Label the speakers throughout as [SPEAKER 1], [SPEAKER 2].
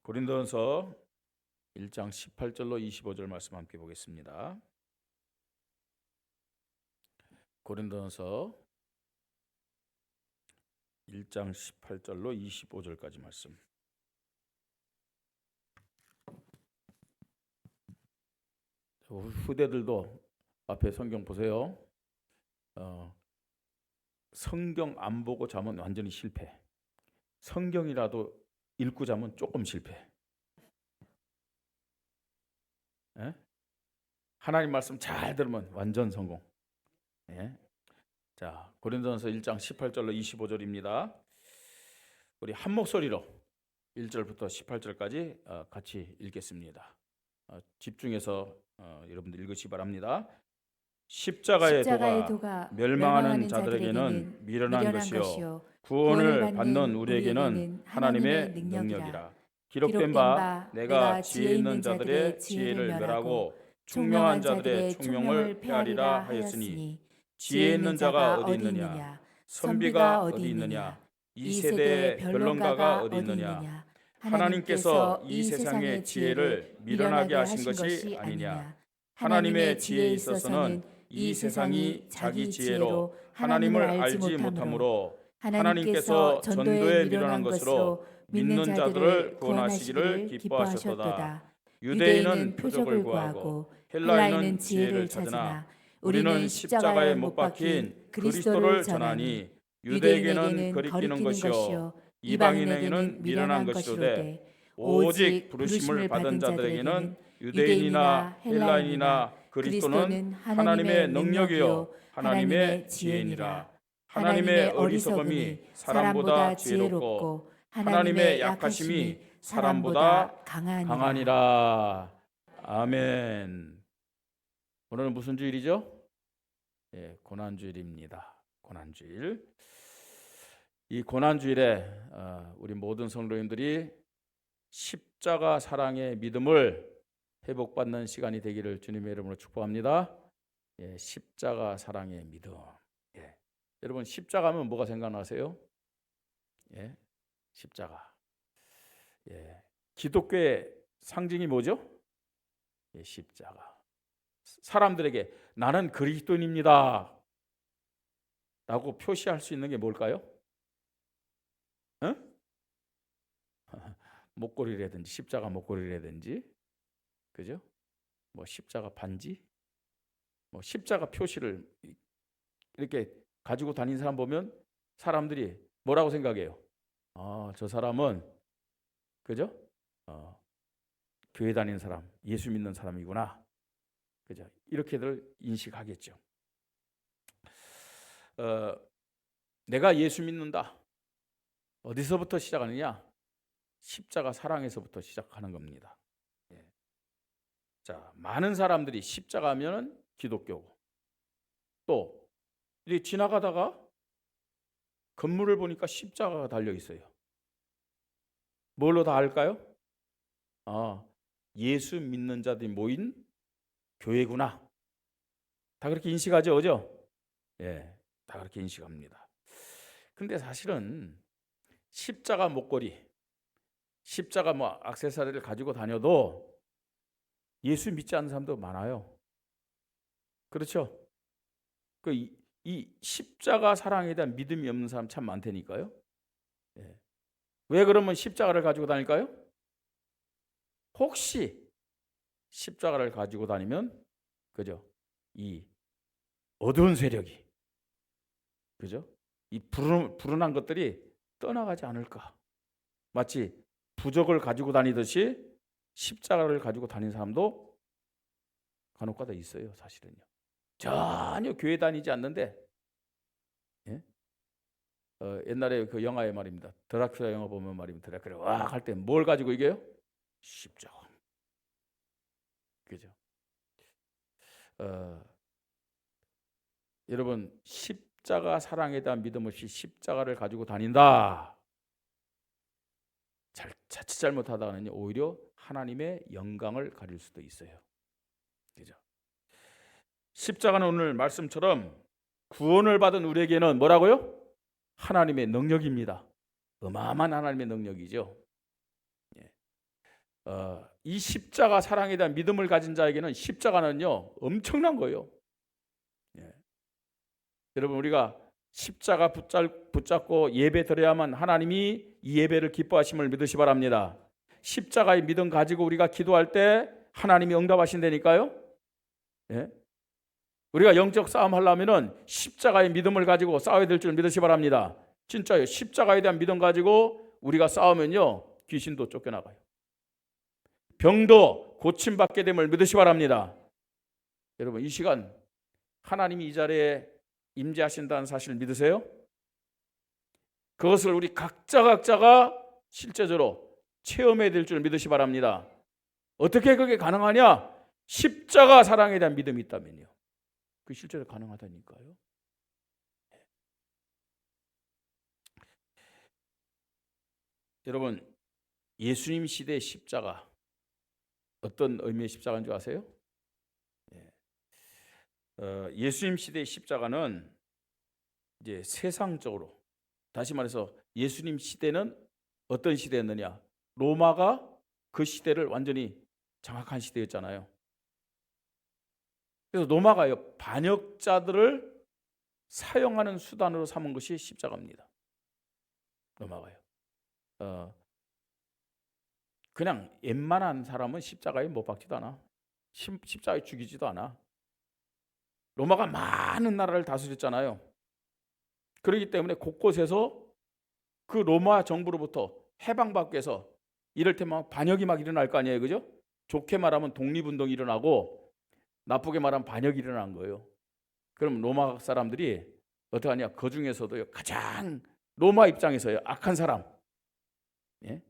[SPEAKER 1] 고린도전서 1장 18절로 25절 말씀 함께 보겠습니다. 고린도전서 1장 18절로 25절까지 말씀. 후대들도 앞에 성경 보세요. 성경 안 보고 자면 완전히 실패. 성경이라도 읽고 자면 조금 실패. 예? 하나님 말씀 잘 들으면 완전 성공. 예? 자, 고린도전서 1장 18절로 25절입니다. 우리 한 목소리로 1절부터 18절까지 같이 읽겠습니다. 집중해서 여러분들 읽으시 바랍니다. 십자가의 도가 멸망하는 자들에게는 미련한 것이요 구원을 받는 우리에게는 하나님의 능력이라. 기록된 바 내가 지혜 있는 자들의 지혜를 멸하고 총명한 자들의 총명을 폐하리라 하였으니 지혜 있는 자가 어디 있느냐 선비가 어디 있느냐 이 세대의 변론가가 어디 있느냐 하나님께서 이 세상의 지혜를 미련하게 하신 것이 아니냐. 하나님의 지혜에 있어서는 이 세상이 자기 지혜로 하나님을 알지 못하므로 하나님께서 전도에 미련한 것으로 믿는 자들을 구원하시기를 기뻐하셨도다. 유대인은 표적을 구하고 헬라인은 지혜를 찾으나 우리는 십자가에 못 박힌 그리스도를 전하니 유대에게는 거리끼는 것이요 이방인에게는 미련한 것이로되 오직 부르심을 받은 자들에게는 유대인이나 헬라인이나 그리스도는 하나님의 능력이요 하나님의 지혜니라. 하나님의 어리석음이 사람보다 지혜롭고 하나님의 약하심이 사람보다 강하니라. 아멘. 오늘은 무슨 주일이죠? 예, 고난주일입니다. 고난주일. 이 고난주일에 우리 모든 성도님들이 십자가 사랑의 믿음을 회복받는 시간이 되기를 주님의 이름으로 축복합니다. 예, 십자가 사랑의 믿음. 예. 여러분 십자가하면 뭐가 생각나세요? 예, 십자가. 예, 기독교의 상징이 뭐죠? 예, 십자가. 사람들에게 나는 그리스도인입니다 라고 표시할 수 있는 게 뭘까요? 응? 목걸이라든지 십자가 목걸이라든지, 그죠? 뭐 십자가 반지, 뭐 십자가 표시를 이렇게 가지고 다니는 사람 보면 사람들이 뭐라고 생각해요? 저 사람은 그죠? 교회 다니는 사람, 예수 믿는 사람이구나, 그죠? 이렇게들 인식하겠죠. 내가 예수 믿는다. 어디서부터 시작하느냐? 십자가 사랑에서부터 시작하는 겁니다. 예. 자, 많은 사람들이 십자가 하면은 기독교고, 또 이렇게 지나가다가 건물을 보니까 십자가가 달려 있어요. 뭘로 다 알까요? 예수 믿는 자들이 모인 교회구나. 다 그렇게 인식하죠, 그죠? 예, 다 그렇게 인식합니다. 근데 사실은 십자가 목걸이, 십자가 뭐 액세서리를 가지고 다녀도 예수 믿지 않는 사람도 많아요. 그렇죠? 이 십자가 사랑에 대한 믿음이 없는 사람 참 많다니까요. 예. 왜 그러면 십자가를 가지고 다닐까요? 혹시 십자가를 가지고 다니면, 그죠? 이 어두운 세력이, 그죠? 이 불운한 것들이 떠나가지 않을까. 마치 부적을 가지고 다니듯이 십자가를 가지고 다니는 사람도 간혹가다 있어요, 사실은요. 전혀 교회 다니지 않는데, 예? 옛날에 그 영화의 말입니다. 드라큘라 영화 보면 말입니다. 드라큘라 와 할 때 뭘 가지고 이겨요? 십자가. 그죠? 여러분 십자가 사랑에 대한 믿음 없이 십자가를 가지고 다닌다. 자칫 잘못하다가는 오히려 하나님의 영광을 가릴 수도 있어요. 그죠? 십자가는 오늘 말씀처럼 구원을 받은 우리에게는 뭐라고요? 하나님의 능력입니다. 어마어마한 하나님의 능력이죠. 예. 이 십자가 사랑에 대한 믿음을 가진 자에게는 십자가는요 엄청난 거예요. 예. 여러분 우리가 십자가 붙잡고 예배 드려야만 하나님이 이 예배를 기뻐하심을 믿으시 바랍니다. 십자가의 믿음 가지고 우리가 기도할 때 하나님이 응답하신다니까요. 예? 우리가 영적 싸움 하려면은 십자가의 믿음을 가지고 싸워야 될 줄 믿으시 바랍니다. 진짜요. 십자가에 대한 믿음 가지고 우리가 싸우면요 귀신도 쫓겨나가요. 병도 고침받게 됨을 믿으시 바랍니다. 여러분 이 시간 하나님이 이 자리에 임재하신다는 사실을 믿으세요? 그것을 우리 각자가 실제적으로 체험해야 될 줄 믿으시 바랍니다. 어떻게 그게 가능하냐? 십자가 사랑에 대한 믿음이 있다면요. 그 실제로 가능하다니까요. 여러분 예수님 시대의 십자가 어떤 의미의 십자가인 줄 아세요? 예수님 시대의 십자가는 이제 세상적으로, 다시 말해서 예수님 시대는 어떤 시대였느냐? 로마가 그 시대를 완전히 장악한 시대였잖아요. 그래서 로마가요 반역자들을 사용하는 수단으로 삼은 것이 십자가입니다. 로마가요. 그냥 웬만한 사람은 십자가에 못 박지도 않아. 십자가에 죽이지도 않아. 로마가 많은 나라를 다스렸잖아요. 그렇기 때문에 곳곳에서 그 로마 정부로부터 해방받기 위해서 이를테면 반역이 막 일어날 거 아니에요. 그죠? 좋게 말하면 독립운동이 일어나고 나쁘게 말하면 반역이 일어난 거예요. 그럼 로마 사람들이 어떻게 하냐? 그 중에서도 가장 로마 입장에서요 악한 사람, 예?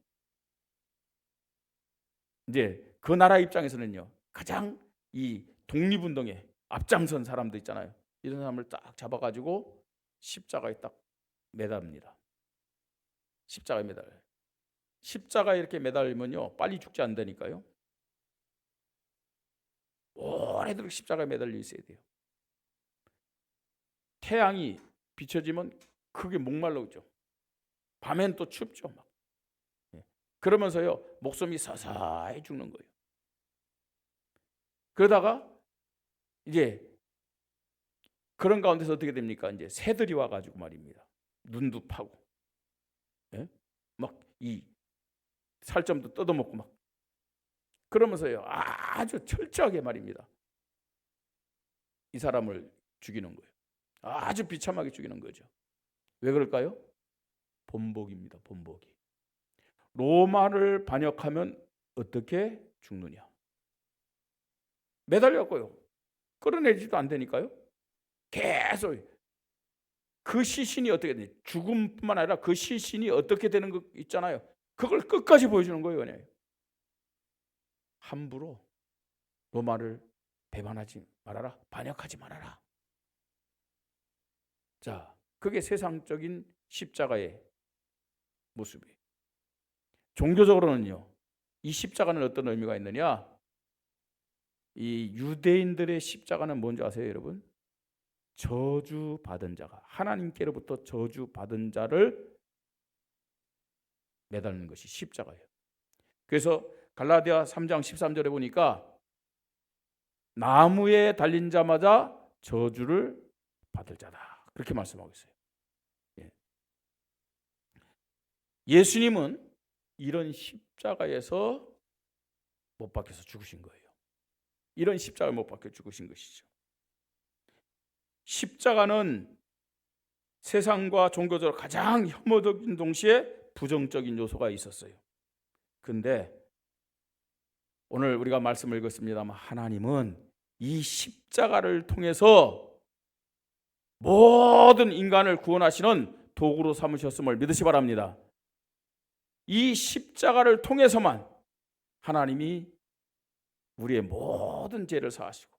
[SPEAKER 1] 이제 그 나라 입장에서는요 가장 이 독립운동에 앞장선 사람도 있잖아요. 이런 사람을 딱 잡아가지고 십자가에 딱 매달립니다. 십자가에 매달려요. 십자가에 이렇게 매달리면요 빨리 죽지 않다니까요. 오래도록 십자가에 매달려 있어야 돼요. 태양이 비춰지면 크게 목말라오죠. 밤엔 또 춥죠. 막. 그러면서요 목숨이 서서히 죽는 거예요. 그러다가 이제 그런 가운데서 어떻게 됩니까? 이제 새들이 와가지고 말입니다. 눈도 파고, 막 이 살점도 뜯어먹고 막 그러면서요 아주 철저하게 말입니다. 이 사람을 죽이는 거예요. 아주 비참하게 죽이는 거죠. 왜 그럴까요? 본복입니다. 본복이. 로마를 반역하면 어떻게 죽느냐? 매달렸고요. 끌어내지도 않다니까요. 계속 그 시신이 어떻게 되냐? 죽음뿐만 아니라 그 시신이 어떻게 되는 거 있잖아요. 그걸 끝까지 보여주는 거예요. 그냥. 함부로 로마를 배반하지 말아라. 반역하지 말아라. 자, 그게 세상적인 십자가의 모습이에요. 종교적으로는요. 이 십자가는 어떤 의미가 있느냐? 이 유대인들의 십자가는 뭔지 아세요, 여러분? 저주받은 자가, 하나님께로부터 저주받은 자를 매달리는 것이 십자가예요. 그래서 갈라디아 3장 13절에 보니까 나무에 달린 자마다 저주를 받을 자다. 그렇게 말씀하고 있어요. 예수님은 이런 십자가에서 못 박혀서 죽으신 거예요. 이런 십자가에 못 박혀 죽으신 것이죠. 십자가는 세상과 종교적으로 가장 혐오적인 동시에 부정적인 요소가 있었어요. 그런데 오늘 우리가 말씀을 읽었습니다만 하나님은 이 십자가를 통해서 모든 인간을 구원하시는 도구로 삼으셨음을 믿으시 바랍니다. 이 십자가를 통해서만 하나님이 우리의 모든 죄를 사하시고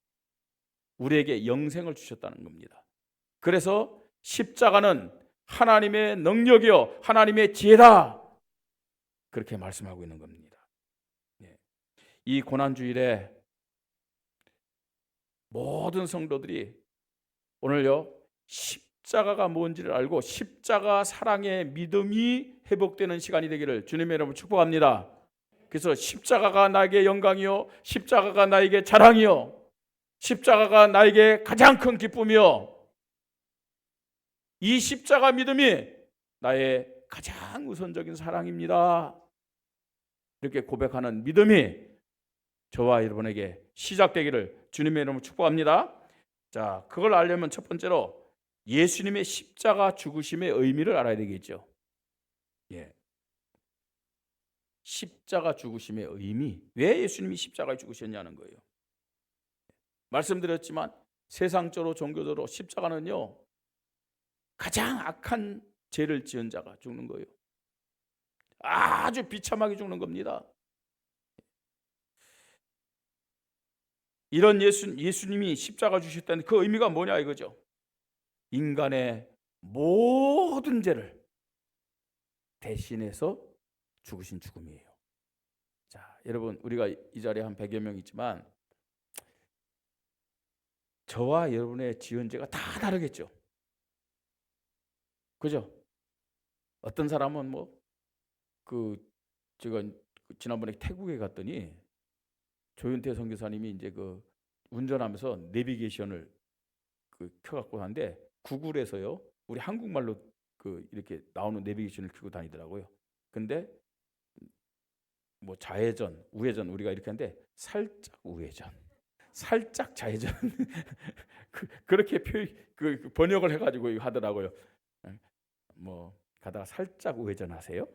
[SPEAKER 1] 우리에게 영생을 주셨다는 겁니다. 그래서 십자가는 하나님의 능력이요 하나님의 지혜다. 그렇게 말씀하고 있는 겁니다. 이 고난주일에 모든 성도들이 오늘요 십자가가 뭔지를 알고 십자가 사랑의 믿음이 회복되는 시간이 되기를 주님의 이름으로 축복합니다. 그래서 십자가가 나에게 영광이요, 십자가가 나에게 자랑이요, 십자가가 나에게 가장 큰 기쁨이요, 이 십자가 믿음이 나의 가장 우선적인 사랑입니다. 이렇게 고백하는 믿음이 저와 여러분에게 시작되기를 주님의 이름으로 축복합니다. 자, 그걸 알려면 첫 번째로 예수님의 십자가 죽으심의 의미를 알아야 되겠죠. 예. 십자가 죽으심의 의미, 왜 예수님이 십자가에 죽으셨냐는 거예요. 말씀드렸지만 세상적으로 종교적으로 십자가는요, 가장 악한 죄를 지은 자가 죽는 거예요. 아주 비참하게 죽는 겁니다. 이런 예수님이 십자가 주셨다는 그 의미가 뭐냐 이거죠. 인간의 모든 죄를 대신해서 죽으신 죽음이에요. 자, 여러분, 우리가 이 자리에 한 100여 명 있지만 저와 여러분의 지은 죄가 다 다르겠죠. 그죠? 어떤 사람은 제가 지난번에 태국에 갔더니 조윤태 선교사님이 이제 운전하면서 내비게이션을 켜갖고 하는데 구글에서요, 우리 한국말로 이렇게 나오는 내비게이션을 켜고 다니더라고요. 근데 좌회전, 우회전 우리가 이렇게 하는데 살짝 우회전, 살짝 좌회전 그렇게 번역을 해가지고 하더라고요. 가다가 살짝 우회전하세요.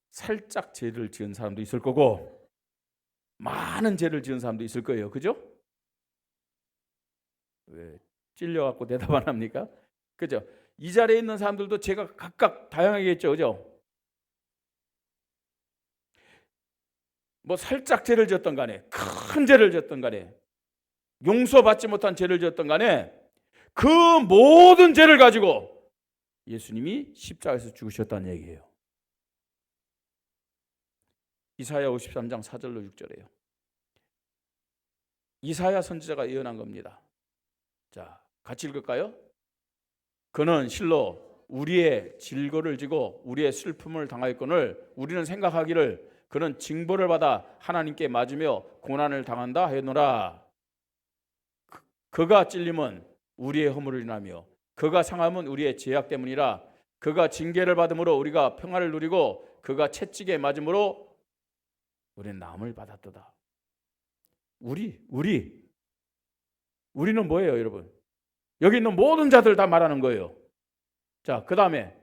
[SPEAKER 1] 살짝 죄를 지은 사람도 있을 거고 많은 죄를 지은 사람도 있을 거예요. 그죠? 왜 찔려갖고 대답 안 합니까? 그죠? 이 자리에 있는 사람들도 죄가 각각 다양하겠죠. 그죠? 살짝 죄를 지었던 간에, 큰 죄를 지었던 간에, 용서받지 못한 죄를 지었던 간에 그 모든 죄를 가지고 예수님이 십자가에서 죽으셨다는 얘기예요. 이사야 53장 4절로 6절이에요. 이사야 선지자가 예언한 겁니다. 자, 같이 읽을까요? 그는 실로 우리의 질거를 지고 우리의 슬픔을 당하였거늘 우리는 생각하기를 그는 징벌을 받아 하나님께 맞으며 고난을 당한다 하였노라. 그가 찔림은 우리의 허물을 인하며 그가 상함은 우리의 죄악 때문이라. 그가 징계를 받음으로 우리가 평화를 누리고 그가 채찍에 맞음으로 우리는 나음을 받았도다. 우리는 뭐예요, 여러분? 여기 있는 모든 자들 다 말하는 거예요. 자, 그 다음에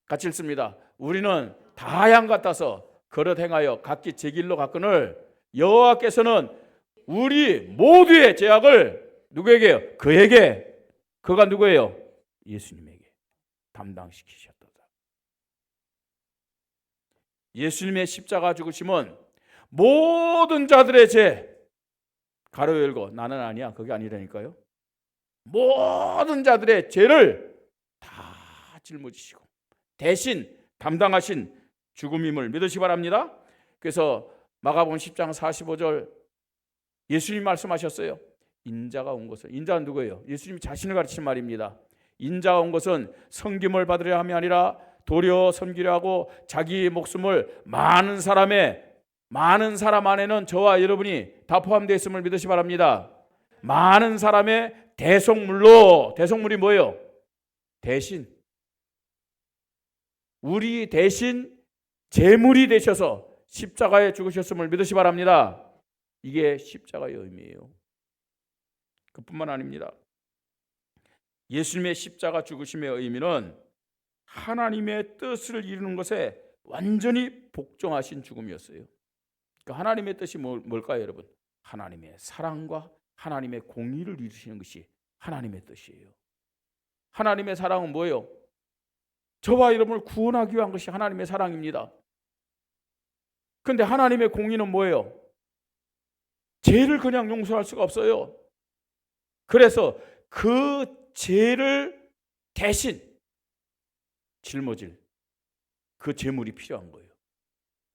[SPEAKER 1] 같이 읽습니다. 우리는 다 양 같아서 걸어 행하여 각기 제 길로 갔거늘 여호와께서는 우리 모두의 죄악을 누구에게요? 그에게. 그가 누구예요? 예수님에게 담당시키셨도다. 예수님의 십자가 죽으심은 모든 자들의 죄, 가로 열고 나는 아니야, 그게 아니라니까요. 모든 자들의 죄를 다 짊어지시고 대신 담당하신 죽음임을 믿으시기 바랍니다. 그래서 마가복음 10장 45절 예수님 말씀하셨어요. 인자가 온 것은, 인자는 누구예요? 예수님이 자신을 가르치는 말입니다. 인자가 온 것은 섬김을 받으려 함이 아니라 도려 섬기려 하고 자기 목숨을 많은 사람 안에는 저와 여러분이 다 포함되어 있음을 믿으시기 바랍니다. 많은 사람의 대속물이 뭐예요? 대신, 우리 대신 제물이 되셔서 십자가에 죽으셨음을 믿으시기 바랍니다. 이게 십자가의 의미예요. 그뿐만 아닙니다. 예수님의 십자가 죽으심의 의미는 하나님의 뜻을 이루는 것에 완전히 복종하신 죽음이었어요. 그러니까 하나님의 뜻이 뭘까요, 여러분? 하나님의 사랑과 하나님의 공의를 이루시는 것이 하나님의 뜻이에요. 하나님의 사랑은 뭐예요? 저와 여러분을 구원하기 위한 것이 하나님의 사랑입니다. 그런데 하나님의 공의는 뭐예요? 죄를 그냥 용서할 수가 없어요. 그래서 그 죄를 대신 짊어질 그 제물이 필요한 거예요.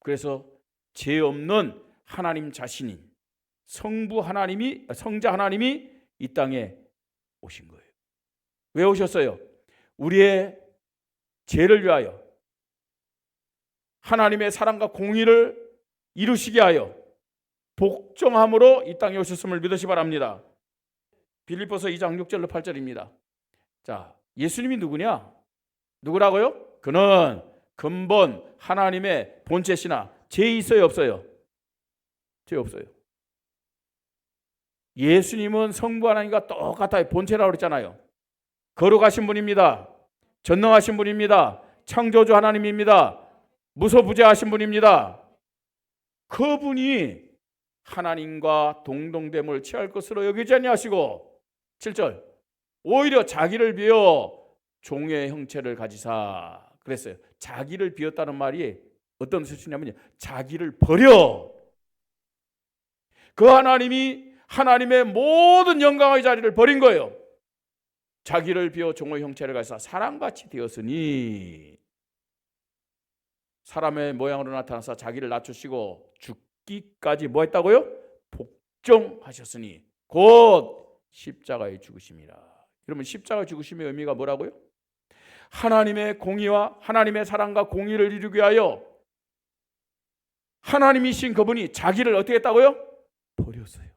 [SPEAKER 1] 그래서 죄 없는 하나님 자신인 성자 하나님이 이 땅에 오신 거예요. 왜 오셨어요? 우리의 죄를 위하여 하나님의 사랑과 공의를 이루시게 하여 복종함으로 이 땅에 오셨음을 믿으시 바랍니다. 빌립보서 2장 6절로 8절입니다. 자, 예수님이 누구냐? 누구라고요? 그는 근본 하나님의 본체시나 죄 있어요, 없어요? 죄 없어요. 예수님은 성부 하나님과 똑같아요. 본체라고 그랬잖아요. 거룩하신 분입니다. 전능하신 분입니다. 창조주 하나님입니다. 무소부재하신 분입니다. 그분이 하나님과 동등됨을 취할 것으로 여기지 아니하시고 7절 오히려 자기를 비어 종의 형체를 가지사 그랬어요. 자기를 비웠다는 말이 어떤 뜻이냐면요, 자기를 버려. 그 하나님이 하나님의 모든 영광의 자리를 버린 거예요. 자기를 비워 종의 형체를 가지사 사람같이 되었으니, 사람의 모양으로 나타나서 자기를 낮추시고 죽기까지 뭐 했다고요? 복종하셨으니 곧 십자가에 죽으심이라. 여러분, 십자가 죽으심의 의미가 뭐라고요? 하나님의 공의와 하나님의 사랑과 공의를 이루기 위하여 하나님이신 그분이 자기를 어떻게 했다고요? 버렸어요.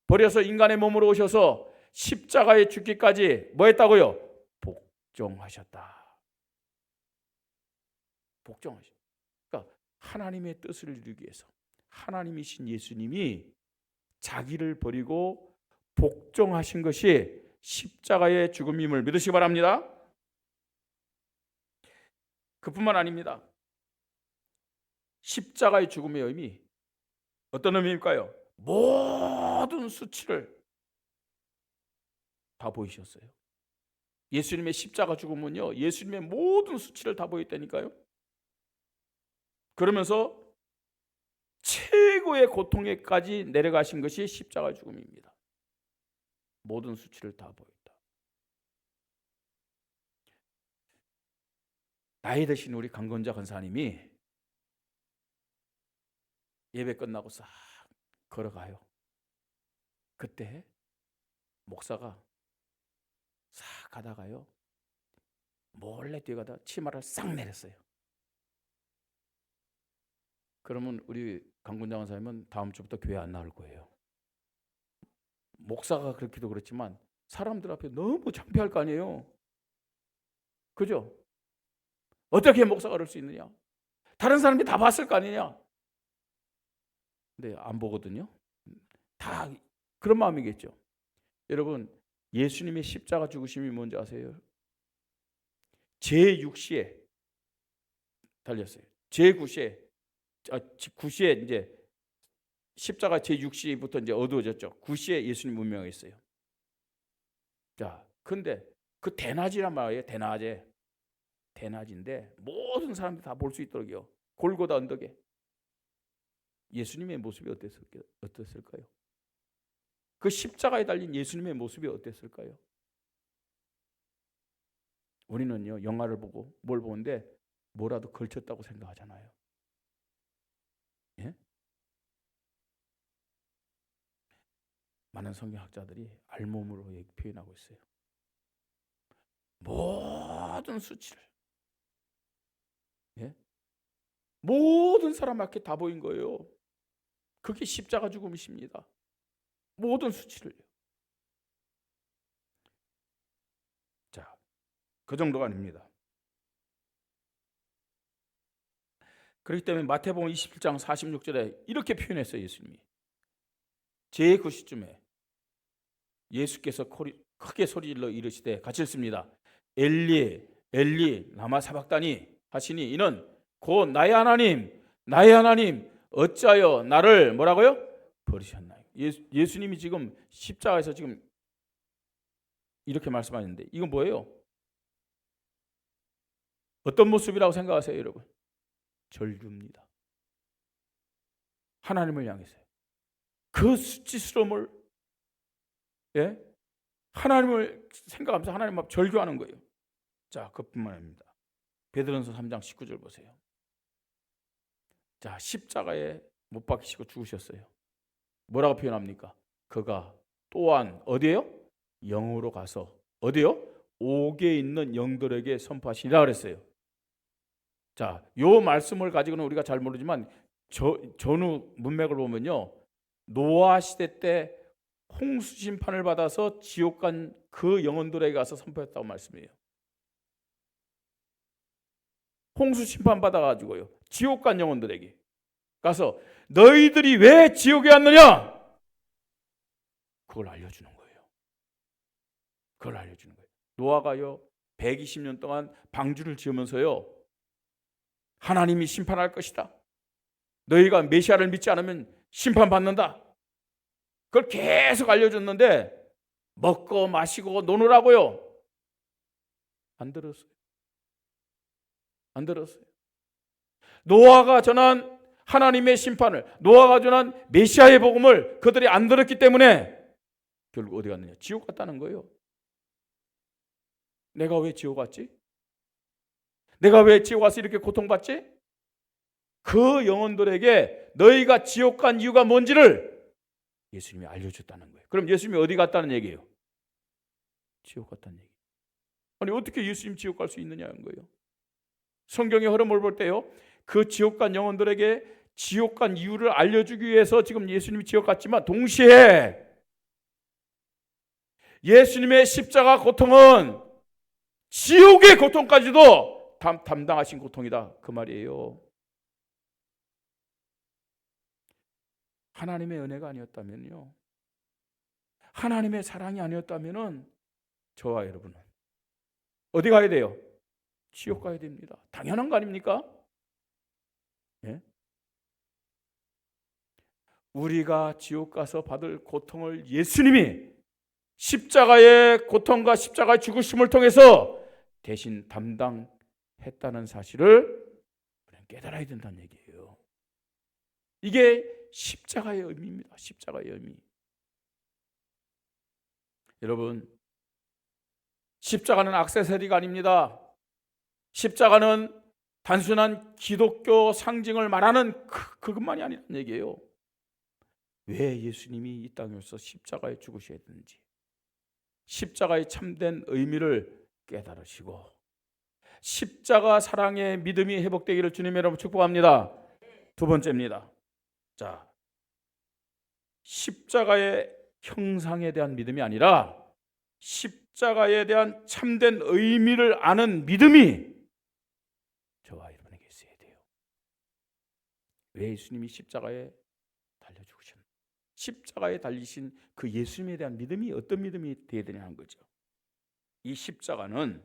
[SPEAKER 1] 버려서 인간의 몸으로 오셔서 십자가에 죽기까지 뭐 했다고요? 복종하셨다. 복종하셨다. 그러니까 하나님의 뜻을 이루기 위해서 하나님이신 예수님이 자기를 버리고 복종하신 것이 십자가의 죽음임을 믿으시기 바랍니다. 그뿐만 아닙니다. 십자가의 죽음의 의미, 어떤 의미일까요? 모든 수치를 다 보이셨어요. 예수님의 십자가 죽음은요, 예수님의 모든 수치를 다 보였다니까요. 그러면서 최고의 고통에까지 내려가신 것이 십자가 죽음입니다. 모든 수치를 다 보였다. 나이 드신 우리 강건자 권사님이 예배 끝나고 싹 걸어가요. 그때 목사가 싹 가다가요, 몰래 뛰어가다 치마를 싹 내렸어요. 그러면 우리 강군장 원사님은 다음 주부터 교회 안 나올 거예요. 목사가 그렇기도 그렇지만 사람들 앞에 너무 창피할 거 아니에요. 그죠? 어떻게 목사가 그럴 수 있느냐? 다른 사람이 다 봤을 거 아니냐? 근데 안 보거든요. 다 그런 마음이겠죠. 여러분, 예수님의 십자가 죽으심이 뭔지 아세요? 제6시에 달렸어요. 제9시에 9시에 이제 십자가 제6시부터 이제 어두워졌죠. 9시에 예수님 운명했어요. 자, 근데 그 대낮이란 말이에요. 대낮인데 모든 사람들이 다 볼 수 있도록요. 골고다 언덕에 예수님의 모습이 어땠을까요? 그 십자가에 달린 예수님의 모습이 어땠을까요? 우리는요, 영화를 보고 뭘 보는데 뭐라도 걸쳤다고 생각하잖아요. 예? 많은 성경학자들이 알몸으로 표현하고 있어요. 모든 수치를, 예? 모든 사람 앞에 다 보인 거예요. 그게 십자가 죽음이십니다. 모든 수치를요. 자, 그 정도가 아닙니다. 그렇기 때문에 마태복음 27장 46절에 이렇게 표현했어요. 예수님이 제9시쯤에 예수께서 크게 소리질러 이르시되 같이 읽습니다. 엘리 엘리 라마 사박다니 하시니 이는 곧 나의 하나님 어찌하여 나를 뭐라고요? 버리셨나요? 예수님이 지금 십자가에서 지금 이렇게 말씀하셨는데 이건 뭐예요? 어떤 모습이라고 생각하세요, 여러분? 절규입니다. 하나님을 향해서요. 그 수치스러움을, 예? 하나님을 생각하면서 하나님 앞 절규하는 거예요. 자, 그뿐만 아닙니다. 베드로전서 3장 19절 보세요. 자, 십자가에 못 박히시고 죽으셨어요. 뭐라고 표현합니까? 그가 또한 어디에요? 영으로 가서, 어디요? 옥에 있는 영들에게 선포하시니라 그랬어요. 자, 요 말씀을 가지고는 우리가 잘 모르지만 전후 문맥을 보면요, 노아 시대 때 홍수 심판을 받아서 지옥 간 그 영혼들에게 가서 선포했다고 말씀이에요. 홍수 심판 받아가지고요, 지옥 간 영혼들에게 가서 너희들이 왜 지옥에 왔느냐, 그걸 알려주는 거예요. 그걸 알려주는 거예요. 노아가요 120년 동안 방주를 지으면서요, 하나님이 심판할 것이다, 너희가 메시아를 믿지 않으면 심판받는다, 그걸 계속 알려줬는데 먹고 마시고 노느라고요 안 들었어요. 안 들었어요. 노아가 전한 하나님의 심판을, 노아가 전한 메시아의 복음을 그들이 안 들었기 때문에 결국 어디 갔느냐, 지옥 갔다는 거예요. 내가 왜 지옥 갔지? 내가 왜 지옥 가서 이렇게 고통받지? 그 영혼들에게 너희가 지옥 간 이유가 뭔지를 예수님이 알려줬다는 거예요. 그럼 예수님이 어디 갔다는 얘기예요? 지옥 갔다는 얘기. 아니 어떻게 예수님 지옥 갈 수 있느냐는 거예요. 성경의 흐름을 볼 때요, 그 지옥 간 영혼들에게 지옥 간 이유를 알려주기 위해서 지금 예수님이 지옥 갔지만, 동시에 예수님의 십자가 고통은 지옥의 고통까지도 담당하신 고통이다, 그 말이에요. 하나님의 은혜가 아니었다면요, 하나님의 사랑이 아니었다면은 저와 여러분은 어디 가야 돼요? 지옥 가야 됩니다. 당연한 거 아닙니까? 예? 우리가 지옥 가서 받을 고통을 예수님이 십자가의 고통과 십자가의 죽으심을 통해서 대신 담당했다는 사실을 우리는 깨달아야 된다는 얘기예요. 이게 십자가의 의미입니다. 십자가의 의미. 여러분, 십자가는 액세서리가 아닙니다. 십자가는 단순한 기독교 상징을 말하는 그것만이 아니라는 얘기예요. 왜 예수님이 이 땅에서 십자가에 죽으셔야 되는지, 십자가의 참된 의미를 깨달으시고 십자가 사랑의 믿음이 회복되기를 주님 여러분 축복합니다. 두 번째입니다. 자, 십자가의 형상에 대한 믿음이 아니라 십자가에 대한 참된 의미를 아는 믿음이 저와 여러분에게 있어야 돼요. 왜 예수님이 십자가에 달려 죽으셨는지, 십자가에 달리신 그 예수님에 대한 믿음이 어떤 믿음이 되어야 되냐는 거죠. 이 십자가는,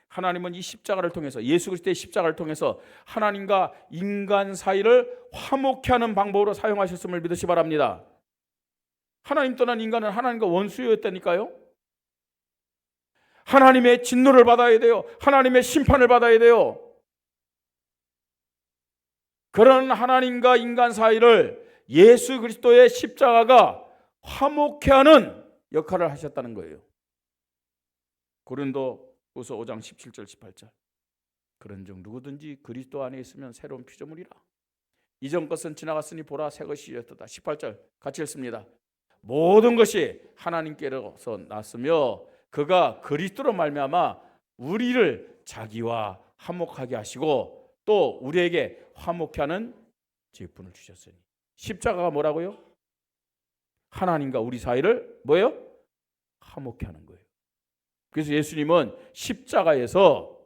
[SPEAKER 1] 하나님은 이 십자가를 통해서, 예수 그리스도의 십자가를 통해서 하나님과 인간 사이를 화목케 하는 방법으로 사용하셨음을 믿으시 바랍니다. 하나님 떠난 인간은 하나님과 원수였다니까요. 하나님의 진노를 받아야 돼요. 하나님의 심판을 받아야 돼요. 그런 하나님과 인간 사이를 예수 그리스도의 십자가가 화목케 하는 역할을 하셨다는 거예요. 고린도후서 5장 17절 18절. 그런즉 누구든지 그리스도 안에 있으면 새로운 피조물이라. 이전 것은 지나갔으니 보라 새 것이 되었다. 18절 같이 읽습니다. 모든 것이 하나님께로서 났으며 그가 그리스도로 말미암아 우리를 자기와 화목하게 하시고 또 우리에게 화목케 하는 직분을 주셨으니. 십자가가 뭐라고요? 하나님과 우리 사이를 뭐예요? 화목케 하는 거예요. 그래서 예수님은 십자가에서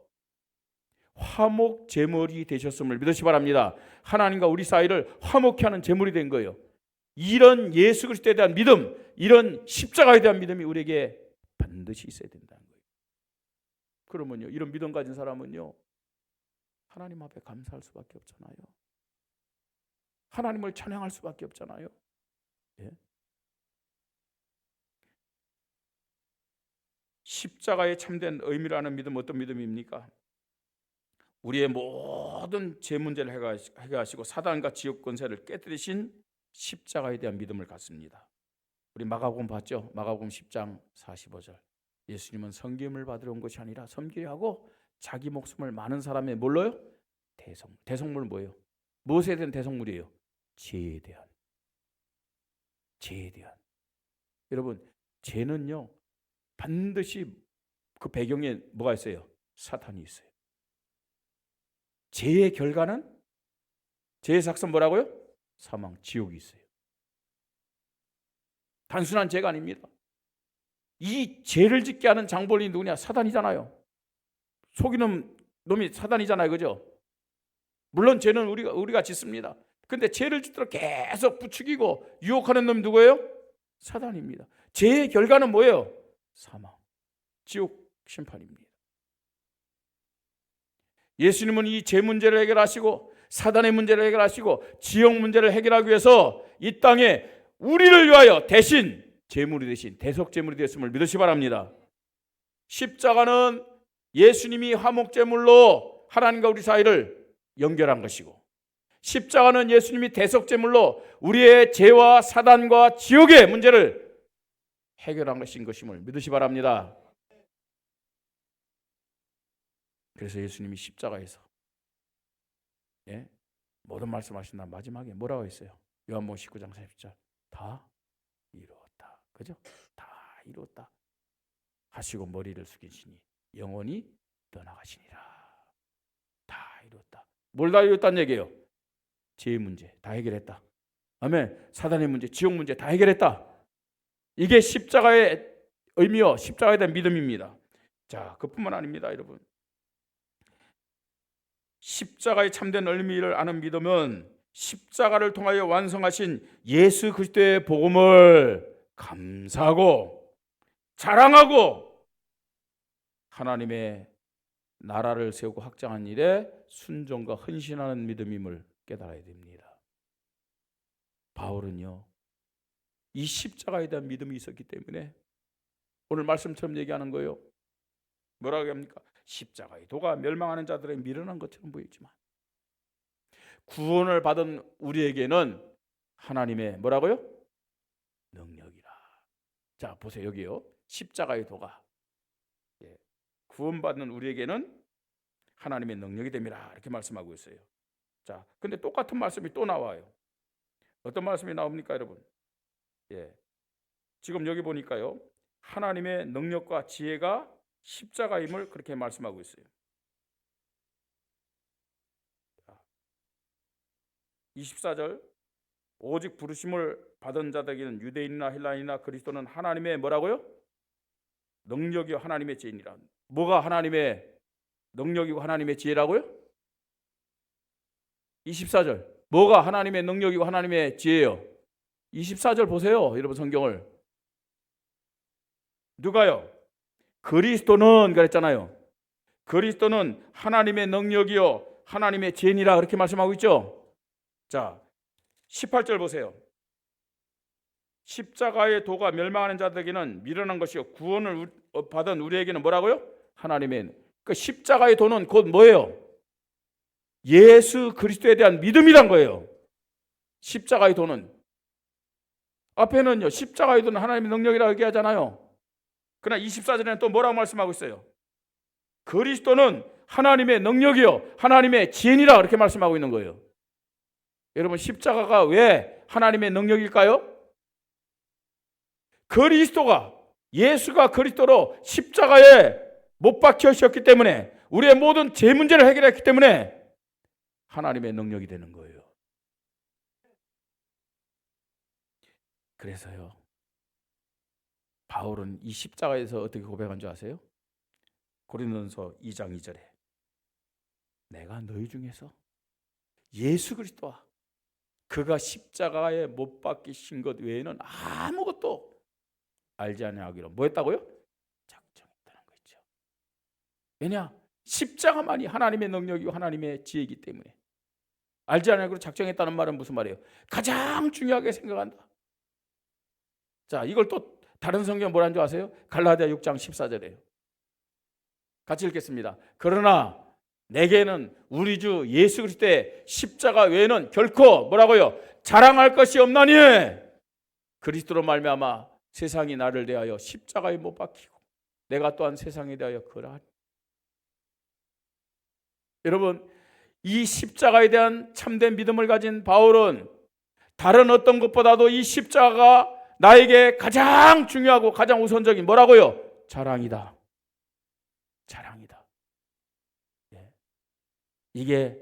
[SPEAKER 1] 화목 제물이 되셨음을 믿으시 바랍니다. 하나님과 우리 사이를 화목케 하는 제물이 된 거예요. 이런 예수 그리스도에 대한 믿음, 이런 십자가에 대한 믿음이 우리에게 반드시 있어야 된다는 거예요. 그러면요, 이런 믿음 가진 사람은요, 하나님 앞에 감사할 수밖에 없잖아요. 하나님을 찬양할 수밖에 없잖아요. 예? 십자가의 참된 의미라는 믿음, 어떤 믿음입니까? 우리의 모든 죄 문제를 해결하시고 사단과 지옥 권세를 깨뜨리신 십자가에 대한 믿음을 갖습니다. 우리 마가복음 봤죠? 마가복음 10장 45절. 예수님은 섬김을 받으러 온 것이 아니라 섬기려 하고 자기 목숨을 많은 사람의 뭘로요? 대성물. 대성물은 뭐예요? 무엇에 대한 대성물이에요? 죄에 대한. 죄에 대한. 여러분, 죄는요 반드시 그 배경에 뭐가 있어요? 사탄이 있어요. 죄의 결과는, 죄의 삭선 뭐라고요? 사망, 지옥이 있어요. 단순한 죄가 아닙니다. 이 죄를 짓게 하는 장본인이 누구냐? 사단이잖아요. 속이는 놈이 사단이잖아요. 그죠? 물론 죄는 우리가 짓습니다. 근데 죄를 짓도록 계속 부추기고 유혹하는 놈이 누구예요? 사단입니다. 죄의 결과는 뭐예요? 사망, 지옥, 심판입니다. 예수님은 이 죄 문제를 해결하시고 사단의 문제를 해결하시고 지옥 문제를 해결하기 위해서 이 땅에 우리를 위하여 대신 제물이 되신 대속제물이 되었음을 믿으시 바랍니다. 십자가는 예수님이 화목제물로 하나님과 우리 사이를 연결한 것이고, 십자가는 예수님이 대속제물로 우리의 죄와 사단과 지옥의 문제를 해결한 것임을 믿으시 바랍니다. 그래서 예수님이 십자가에서 모든 말씀하신 날 마지막에 뭐라고 했어요? 요한복음 19장 40절 다 이루었다. 그죠? 다 이루었다 하시고 머리를 숙이시니 영원히 떠나가시니라. 다 이루었다. 뭘 다 이루었다는 얘기예요? 죄의 문제 다 해결했다. 아멘. 사단의 문제, 지옥 문제 다 해결했다. 이게 십자가의 의미요, 십자가에 대한 믿음입니다. 자, 그뿐만 아닙니다, 여러분. 십자가의 참된 의미를 아는 믿음은 십자가를 통하여 완성하신 예수 그리스도의 복음을 감사하고 자랑하고 하나님의 나라를 세우고 확장한 일에 순종과 헌신하는 믿음임을 깨달아야 됩니다. 바울은요, 이 십자가에 대한 믿음이 있었기 때문에 오늘 말씀처럼 얘기하는 거예요. 뭐라고 합니까? 십자가의 도가 멸망하는 자들의 미련한 것처럼 보이지만 구원을 받은 우리에게는 하나님의 뭐라고요? 능력이라. 자, 보세요. 여기요. 십자가의 도가 구원받는 우리에게는 하나님의 능력이 됨이라 이렇게 말씀하고 있어요. 자, 근데 똑같은 말씀이 또 나와요. 어떤 말씀이 나옵니까, 여러분? 지금 여기 보니까요, 하나님의 능력과 지혜가 십자가임을 그렇게 말씀하고 있어요. 24절 오직 부르심을 받은 자들에게는 유대인이나 헬라인이나 그리스도는 하나님의 뭐라고요? 능력이요 하나님의 지혜니라. 뭐가 하나님의 능력이고 하나님의 지혜라고요? 24절 뭐가 하나님의 능력이고 하나님의 지혜예요? 24절 보세요, 여러분 성경을. 누가요? 그리스도는 그랬잖아요. 그리스도는 하나님의 능력이요 하나님의 지혜니라 그렇게 말씀하고 있죠. 자, 18절 보세요. 십자가의 도가 멸망하는 자들에게는 미련한 것이요 구원을 받은 우리에게는 뭐라고요? 하나님의 그 십자가의 도는 곧 뭐예요? 예수 그리스도에 대한 믿음이란 거예요. 십자가의 도는 앞에는요 십자가의 도는 하나님의 능력이라고 얘기하잖아요. 그러나 24절에는 또 뭐라고 말씀하고 있어요? 그리스도는 하나님의 능력이요 하나님의 지혜니라 그렇게 말씀하고 있는 거예요. 여러분 십자가가 왜 하나님의 능력일까요? 그리스도가 예수가 그리스도로 십자가에 못 박혀셨기 때문에 우리의 모든 죄 문제를 해결했기 때문에 하나님의 능력이 되는 거예요. 그래서요 바울은 이 십자가에서 어떻게 고백한 줄 아세요? 고린도전서 2장 2절에 내가 너희 중에서 예수 그리스도와 그가 십자가에 못 박히신 것 외에는 아무것도 알지 아니하기로 뭐 했다고요? 작정했다는 거죠. 왜냐? 십자가만이 하나님의 능력이고 하나님의 지혜이기 때문에. 알지 아니하기로 작정했다는 말은 무슨 말이에요? 가장 중요하게 생각한다. 자, 이걸 또 다른 성경 뭐라는 줄 아세요? 갈라디아 6장 14절이에요. 같이 읽겠습니다. 그러나 내게는 우리 주 예수 그리스도의 십자가 외에는 결코 뭐라고요? 자랑할 것이 없나니 그리스도로 말미암아 세상이 나를 대하여 십자가에 못 박히고 내가 또한 세상에 대하여 그러하니. 여러분 이 십자가에 대한 참된 믿음을 가진 바울은 다른 어떤 것보다도 이 십자가가 나에게 가장 중요하고 가장 우선적인 뭐라고요? 자랑이다. 자랑이다. 이게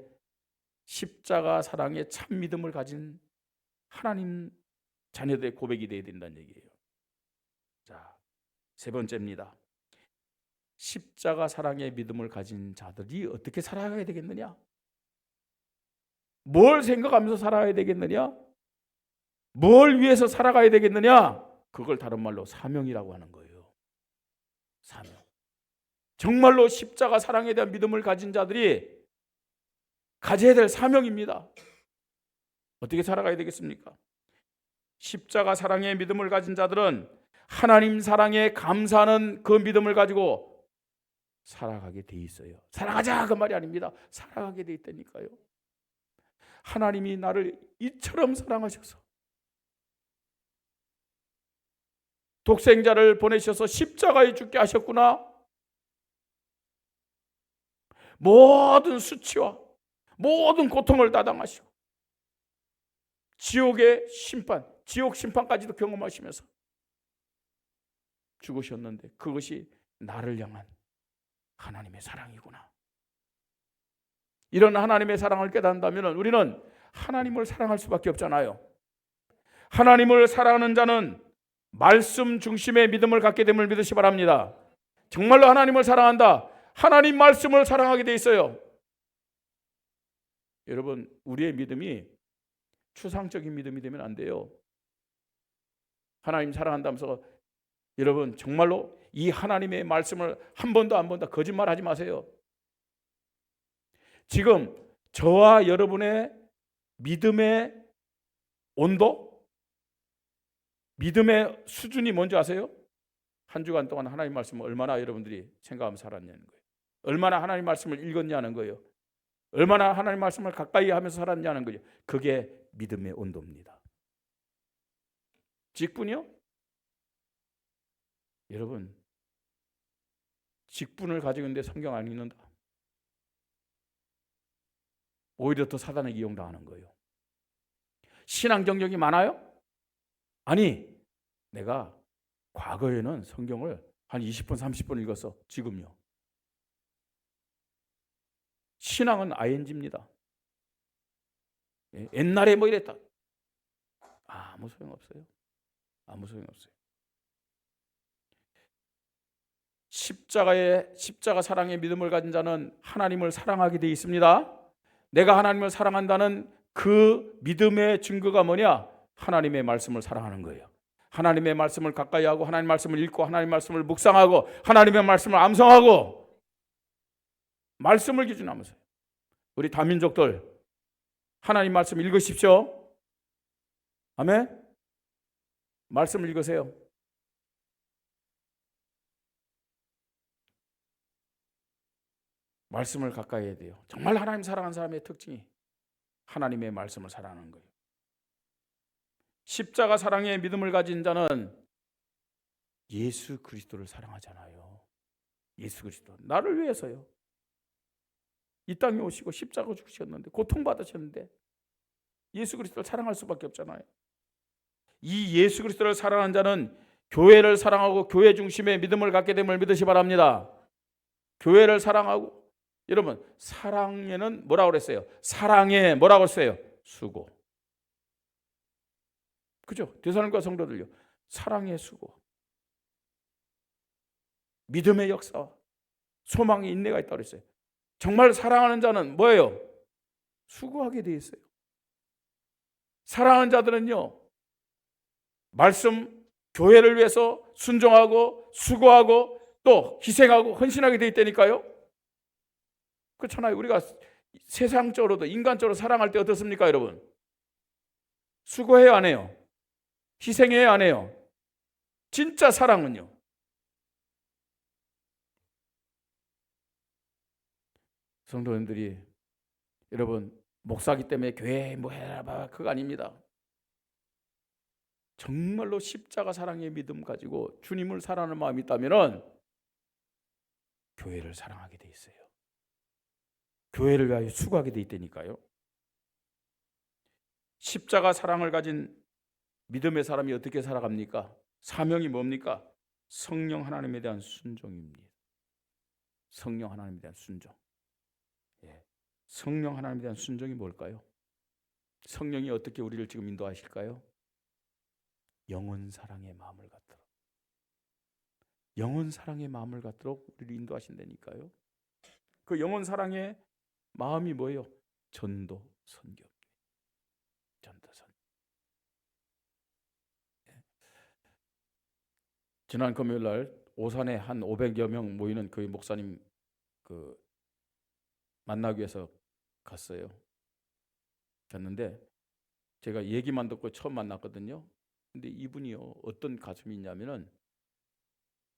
[SPEAKER 1] 십자가 사랑의 참 믿음을 가진 하나님 자녀들의 고백이 되어야 된다는 얘기예요. 자, 세 번째입니다. 십자가 사랑의 믿음을 가진 자들이 어떻게 살아가야 되겠느냐? 뭘 생각하면서 살아가야 되겠느냐? 뭘 위해서 살아가야 되겠느냐? 그걸 다른 말로 사명이라고 하는 거예요. 사명. 정말로 십자가 사랑에 대한 믿음을 가진 자들이 가져야 될 사명입니다. 어떻게 살아가야 되겠습니까? 십자가 사랑의 믿음을 가진 자들은 하나님 사랑에 감사하는 그 믿음을 가지고 살아가게 돼 있어요. 살아가자 그 말이 아닙니다. 살아가게 돼 있다니까요. 하나님이 나를 이처럼 사랑하셔서 독생자를 보내셔서 십자가에 죽게 하셨구나. 모든 수치와 모든 고통을担당하시고 지옥의 심판, 지옥 심판까지도 경험하시면서 죽으셨는데 그것이 나를 향한 하나님의 사랑이구나. 이런 하나님의 사랑을 깨닫는다면 우리는 하나님을 사랑할 수밖에 없잖아요. 하나님을 사랑하는 자는 말씀 중심의 믿음을 갖게 됨을 믿으시 바랍니다. 정말로 하나님을 사랑한다. 하나님 말씀을 사랑하게 돼 있어요. 여러분, 우리의 믿음이 추상적인 믿음이 되면 안 돼요. 하나님 사랑한다면서 여러분 정말로 이 하나님의 말씀을 한 번도 거짓말하지 마세요. 지금 저와 여러분의 믿음의 온도, 믿음의 수준이 뭔지 아세요? 한 주간 동안 하나님 말씀을 얼마나 여러분들이 생각하면서 살았냐는 거예요. 얼마나 하나님 말씀을 읽었냐는 거예요. 얼마나 하나님 말씀을 가까이 하면서 살았냐는 거죠. 그게 믿음의 온도입니다. 직분이요? 여러분, 직분을 가지고 있는데 성경 안 읽는다. 오히려 더 사단에게 이용당하는 거예요. 신앙 경력이 많아요? 아니, 내가 과거에는 성경을 한 20번, 30번 읽었어. 지금요. 신앙은 ING입니다. 옛날에 뭐 이랬다. 아무 소용없어요. 아무 소용없어요. 십자가 사랑의 믿음을 가진 자는 하나님을 사랑하게 되어 있습니다. 내가 하나님을 사랑한다는 그 믿음의 증거가 뭐냐? 하나님의 말씀을 사랑하는 거예요. 하나님의 말씀을 가까이 하고 하나님의 말씀을 읽고 하나님의 말씀을 묵상하고 하나님의 말씀을 암송하고 말씀을 기준하면서 우리 다민족들 하나님 말씀 읽으십시오. 아멘. 말씀을 읽으세요. 말씀을 가까이 해야 돼요. 정말 하나님 사랑하는 사람의 특징이 하나님의 말씀을 사랑하는 거예요. 십자가 사랑의 믿음을 가진 자는 예수 그리스도를 사랑하잖아요. 예수 그리스도. 나를 위해서요. 이 땅에 오시고 십자가 죽으셨는데 고통받으셨는데 예수 그리스도를 사랑할 수밖에 없잖아요. 이 예수 그리스도를 사랑하는 자는 교회를 사랑하고 교회 중심의 믿음을 갖게 됨을 믿으시 바랍니다. 교회를 사랑하고 여러분 사랑에는 뭐라고 그랬어요? 사랑에 뭐라고 했어요? 수고. 그죠? 데살로니가 성도들요. 사랑의 수고. 믿음의 역사와 소망의 인내가 있다고 그랬어요. 정말 사랑하는 자는 뭐예요? 수고하게 돼 있어요. 사랑하는 자들은요. 말씀, 교회를 위해서 순종하고 수고하고 또 희생하고 헌신하게 돼 있다니까요. 그렇잖아요. 우리가 세상적으로도 인간적으로 사랑할 때 어떻습니까, 여러분? 수고해요, 안 해요? 희생해요, 안 해요? 진짜 사랑은요. 성도님들이 여러분 목사기 때문에 교회 뭐 해라 봐 그거 아닙니다. 정말로 십자가 사랑의 믿음 가지고 주님을 사랑하는 마음이 있다면은 교회를 사랑하게 돼 있어요. 교회를 위하여 수고하게 돼 있다니까요. 십자가 사랑을 가진 믿음의 사람이 어떻게 살아갑니까? 사명이 뭡니까? 성령 하나님에 대한 순종입니다. 성령 하나님에 대한 순종. 성령 하나님에 대한 순종이 뭘까요? 성령이 어떻게 우리를 지금 인도하실까요? 영원 사랑의 마음을 갖도록, 영원 사랑의 마음을 갖도록 우리를 인도하신다니까요. 그 영원 사랑의 마음이 뭐예요? 전도 선교. 전도 선교. 지난 금요일 날 오산에 한 500여 명 모이는 그 목사님 그 만나기 위해서 갔어요. 갔는데 제가 얘기만 듣고 처음 만났거든요. 근데 이분이요, 어떤 가슴이 있냐면은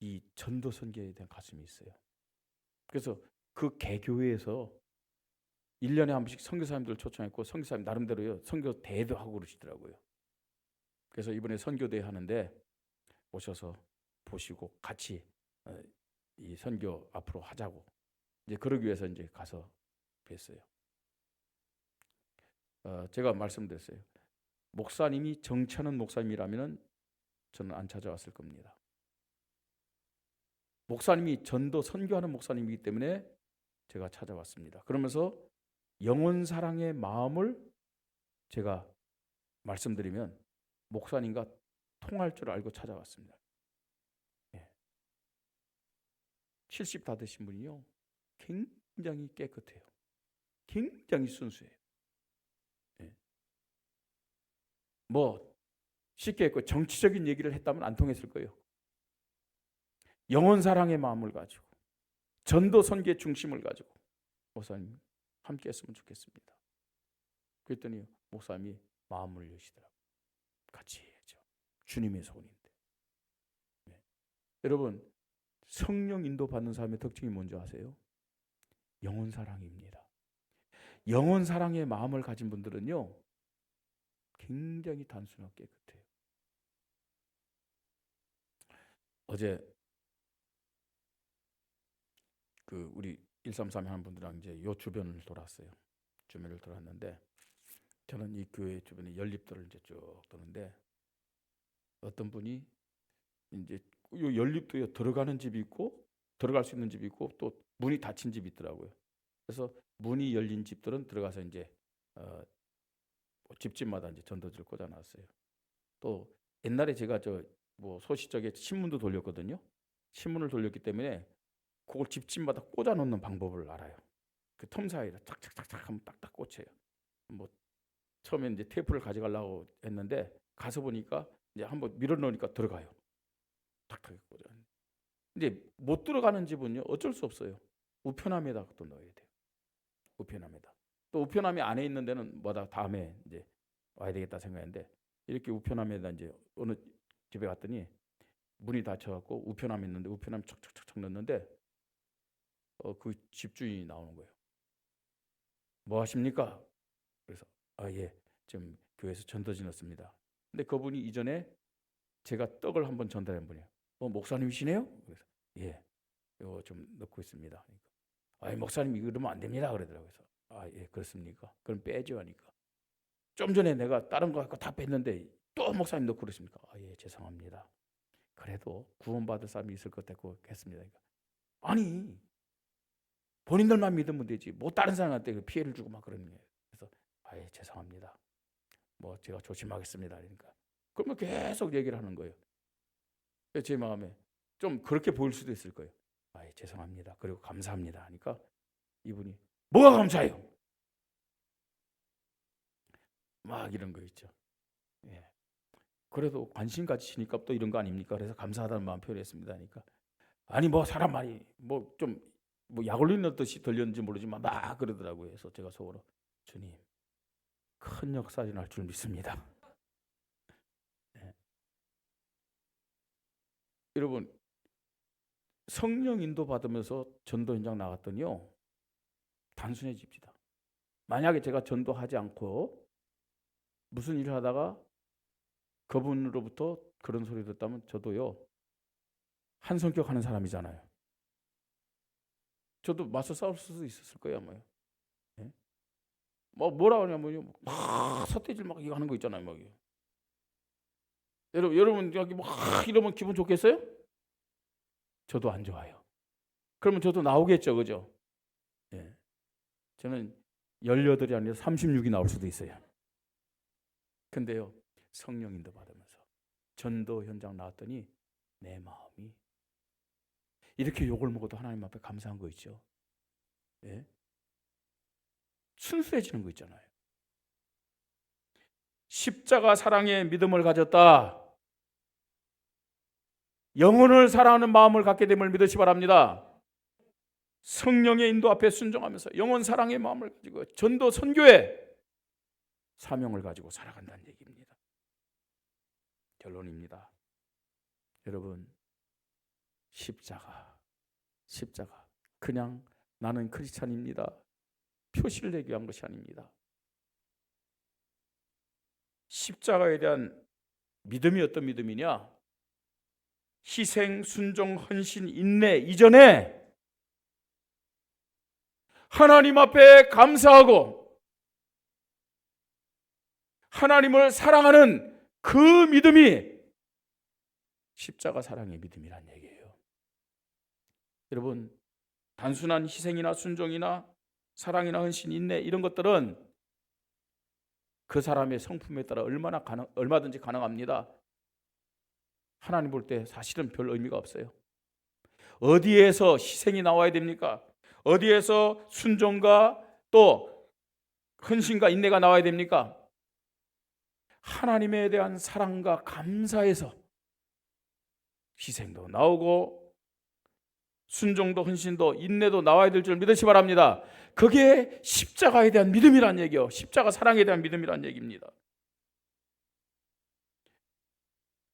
[SPEAKER 1] 이 전도 선교에 대한 가슴이 있어요. 그래서 그 개교회에서 1년에 한 번씩 선교사님들 초청했고 선교사님 나름대로요 선교 대회도 하고 그러시더라고요. 그래서 이번에 선교대회 하는데 오셔서 보시고 같이 이 선교 앞으로 하자고 이제 그러기 위해서 이제 가서 뵀어요. 제가 말씀드렸어요. 목사님이 정치하는 목사님이라면 저는 안 찾아왔을 겁니다. 목사님이 전도 선교하는 목사님이기 때문에 제가 찾아왔습니다. 그러면서 영혼 사랑의 마음을 제가 말씀드리면 목사님과 통할 줄 알고 찾아왔습니다. 70 다 되신 분이요, 굉장히 깨끗해요. 굉장히 순수해요. 뭐 쉽게 했고 정치적인 얘기를 했다면 안 통했을 거예요. 영혼 사랑의 마음을 가지고 전도 선교의 중심을 가지고 목사님 함께 했으면 좋겠습니다. 그랬더니 목사님이 마음을 여시더라고요. 같이 해야죠. 주님의 손인데. 여러분, 성령 인도 받는 사람의 특징이 뭔지 아세요? 영혼 사랑입니다. 영혼 사랑의 마음을 가진 분들은요 굉장히 단순하고 깨끗해요. 어제 그 우리 133 하는 분들랑 이제 요 주변을 돌았어요. 주변을 돌았는데 저는 이 교회 주변에 연립도를 이제 쭉 도는데 어떤 분이 이제 요 연립도에 들어가는 집이 있고 들어갈 수 있는 집이 있고 또 문이 닫힌 집이 있더라고요. 그래서 문이 열린 집들은 들어가서 이제 집집마다 이제 전도지를 꽂아놨어요. 또 옛날에 제가 뭐 소시적에 신문도 돌렸거든요. 신문을 돌렸기 때문에 그걸 집집마다 꽂아놓는 방법을 알아요. 그 틈 사이로 착착착착 하면 딱딱 꽂혀요. 뭐 처음에 이제 테이프를 가져가려고 했는데 가서 보니까 이제 한번 밀어넣으니까 들어가요. 탁탁 꽂아. 근데 못 들어가는 집은요 어쩔 수 없어요. 우편함에다 또 넣어야 돼요. 우편함에다. 또 우편함이 안에 있는 데는 뭐다 다음에 이제 와야 되겠다 생각했는데 이렇게 우편함에다 이제 어느 집에 갔더니 문이 닫혀갖고 우편함이 있는데 우편함 척척척척 넣는데 그 집주인이 나오는 거예요. 뭐 하십니까? 그래서 예, 지금 교회에서 전도지 넣습니다. 근데 그분이 이전에 제가 떡을 한번 전달한 분이에요. 목사님이시네요? 그래서 예, 이거 좀 넣고 있습니다. 그러니까 목사님 이거 넣으면 안 됩니다. 그러더라고요. 그래서 예, 그렇습니까? 그럼 빼죠 하니까 좀 전에 내가 다른 거 갖고 다 뺐는데 또 목사님 넣고 그러십니까? 예, 죄송합니다. 그래도 구원받을 사람이 있을 것 같고 했습니다. 그러니까 아니 본인들만 믿으면 되지 뭐 다른 사람한테 피해를 주고 막 그러는 거예요. 그래서 예, 죄송합니다. 뭐 제가 조심하겠습니다. 그러니까 그러면 계속 얘기를 하는 거예요. 제 마음에 좀 그렇게 보일 수도 있을 거예요. 예, 죄송합니다. 그리고 감사합니다. 하니까 이분이 뭐가 감사해요? 막 이런 거 있죠. 예. 그래도 관심 가지시니까 또 이런 거 아닙니까? 그래서 감사하다는 마음 표현했습니다. 하니까 아니 뭐 사람 말이 뭐 좀 뭐 약 올리는 듯이 들렸는지 모르지만 막 그러더라고요. 그래서 제가 속으로 주님 큰 역사 일어날 줄 믿습니다. 예. 여러분 성령 인도 받으면서 전도 현장 나갔더니요 단순해집니다. 만약에 제가 전도하지 않고 무슨 일을 하다가 그분으로부터 그런 소리 듣다면 저도요 한 성격 하는 사람이잖아요. 저도 맞서 싸울 수도 있었을 거예요 아마요. 예? 뭐 뭐라 그러냐면요 막 삿대질 막 이거 하는 거 있잖아요. 막 여러분 여기 막 이러면 기분 좋겠어요? 저도 안 좋아요. 그러면 저도 나오겠죠, 그죠? 예. 저는 18이 아니라 36이 나올 수도 있어요. 근데요, 성령인도 받으면서 전도 현장 나왔더니 내 마음이 이렇게 욕을 먹어도 하나님 앞에 감사한 거 있죠. 예? 순수해지는 거 있잖아요. 십자가 사랑의 믿음을 가졌다. 영혼을 사랑하는 마음을 갖게 됨을 믿으시 바랍니다. 성령의 인도 앞에 순종하면서 영혼 사랑의 마음을 가지고 전도 선교의 사명을 가지고 살아간다는 얘기입니다. 결론입니다. 여러분, 십자가 그냥 나는 크리스찬입니다 표시를 내기 위한 것이 아닙니다. 십자가에 대한 믿음이 어떤 믿음이냐? 희생, 순종, 헌신, 인내 이전에 하나님 앞에 감사하고 하나님을 사랑하는 그 믿음이 십자가 사랑의 믿음이란 얘기예요. 여러분, 단순한 희생이나 순종이나 사랑이나 헌신, 인내 이런 것들은 그 사람의 성품에 따라 얼마든지 가능합니다. 하나님 볼 때 사실은 별 의미가 없어요. 어디에서 희생이 나와야 됩니까? 어디에서 순종과 또 헌신과 인내가 나와야 됩니까? 하나님에 대한 사랑과 감사에서 희생도 나오고 순종도 헌신도 인내도 나와야 될 줄 믿으시 바랍니다. 그게 십자가에 대한 믿음이란 얘기요. 십자가 사랑에 대한 믿음이란 얘기입니다.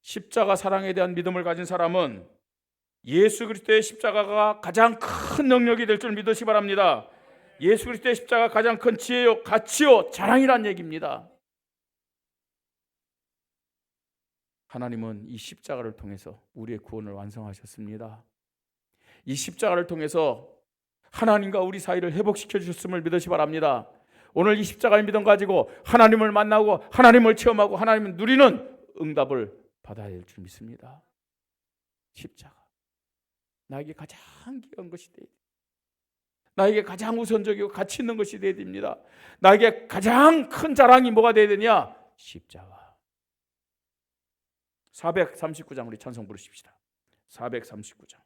[SPEAKER 1] 십자가 사랑에 대한 믿음을 가진 사람은 예수 그리스도의 십자가가 가장 큰 능력이 될 줄 믿으시 바랍니다. 예수 그리스도의 십자가가 가장 큰 지혜요, 가치요, 자랑이란 얘기입니다. 하나님은 이 십자가를 통해서 우리의 구원을 완성하셨습니다. 이 십자가를 통해서 하나님과 우리 사이를 회복시켜 주셨음을 믿으시 바랍니다. 오늘 이 십자가의 믿음 가지고 하나님을 만나고 하나님을 체험하고 하나님을 누리는 응답을 받아야 될 줄 믿습니다. 십자가 나에게 가장 귀한 것이 되어야 됩니다. 나에게 가장 우선적이고 가치 있는 것이 되어야 됩니다. 나에게 가장 큰 자랑이 뭐가 되어야 되냐? 십자가. 439장 우리 찬송 부르십시다. 439장.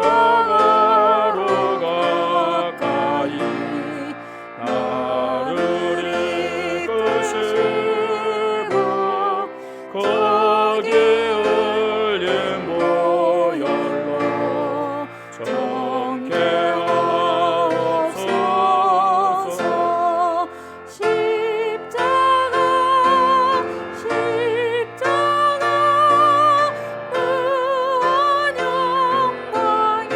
[SPEAKER 1] 십자가로 가까이 나를 이끄시고 거기 흘린 보혈로 정케 하옵소서.
[SPEAKER 2] 십자가 무한 영광이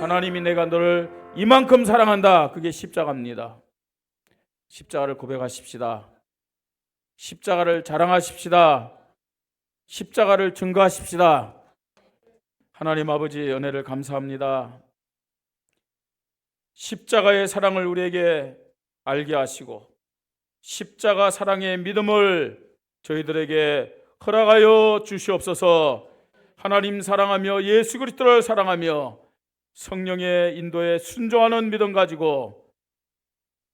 [SPEAKER 1] 하나님이 내가 너를 이만큼 사랑한다. 그게 십자가입니다. 십자가를 고백하십시다. 십자가를 자랑하십시다. 십자가를 증거하십시다. 하나님 아버지 은혜를 감사합니다. 십자가의 사랑을 우리에게 알게 하시고 십자가 사랑의 믿음을 저희들에게 허락하여 주시옵소서. 하나님 사랑하며 예수 그리스도를 사랑하며 성령의 인도에 순종하는 믿음 가지고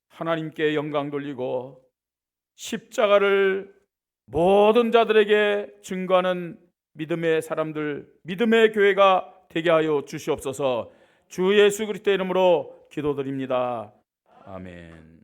[SPEAKER 1] 하나님께 영광 돌리고 십자가를 모든 자들에게 증거하는 믿음의 사람들, 믿음의 교회가 되게 하여 주시옵소서. 주 예수 그리스도의 이름으로 기도드립니다. 아멘.